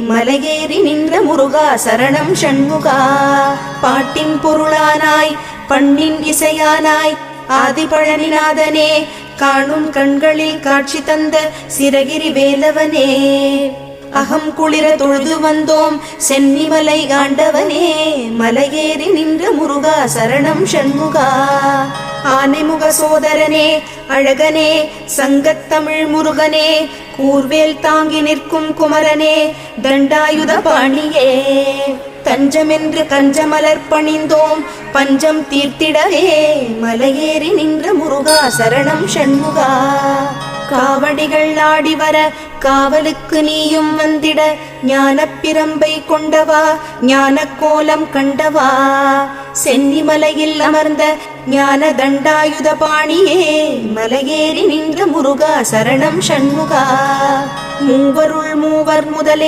மலையேறி நின்ற முருகா சரணம் ஷண்முகா. பாட்டின் பொருளானாய் பண்ணின் இசையானாய் ஆதிபழனிநாதனே, காணும் கண்களில் காட்சி தந்த சிரகிரி வேலவனே, அகம் குளிர தொழுது வந்தோம் சென்னிமலை ஆண்டவனே, மலையேறி நின்ற முருகா சரணம் ஷண்முகா. ஆனைமுக சோதரனே அழகனே சங்கத்தமிழ் முருகனே, கூர்வேல் தாங்கி நிற்கும் குமரனே தண்டாயுத பாணியே, தஞ்சமென்று கஞ்சமலர் பணிந்தோம் பஞ்சம் தீர்த்திடவே, மலையேறி நின்ற முருகா சரணம் ஷண்முகா. காவடிகள் ஆடி வர காவலுக்கு நீயும் வந்திட, ஞான பிரம்பை கொண்டவா ஞான கோலம் கண்டவா, சென்னிமலையில் அமர்ந்த ஞான தண்டாயுத பாணியே, மலையேறி நின்ற முருகா சரணம் ஷண்முகா. மூவருள் மூவர் முதலே